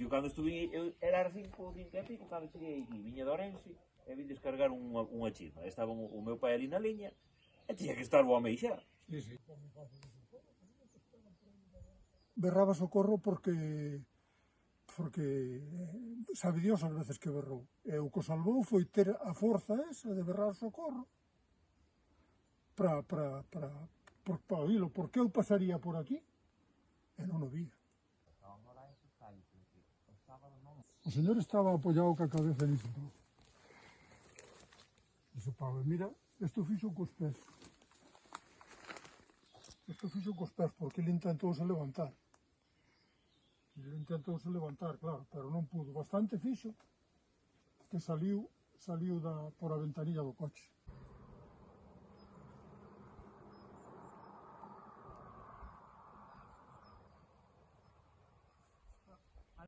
Porque eu cando estuve, eu era 5 e pico, cando cheguei aquí, viña de Orense, e vim descargar unha chima. Estaba o meu pai ali na liña, e tiña que estar o home xa. Sí, sí. Berraba socorro porque sabe Dios as veces que berrou. E o que o salvou foi ter a forza esa de berrar socorro para oílo, porque eu pasaría por aquí e non o vía. O señor estaba apoyado ca cabeza niso todo. Iso Pablo, mira, isto fixo cos pés. Isto fixo cos pés porque ele intentouse levantar. Ele intentouse levantar, claro, pero non pudo. Bastante fixo que saliu por a ventanilla do coche.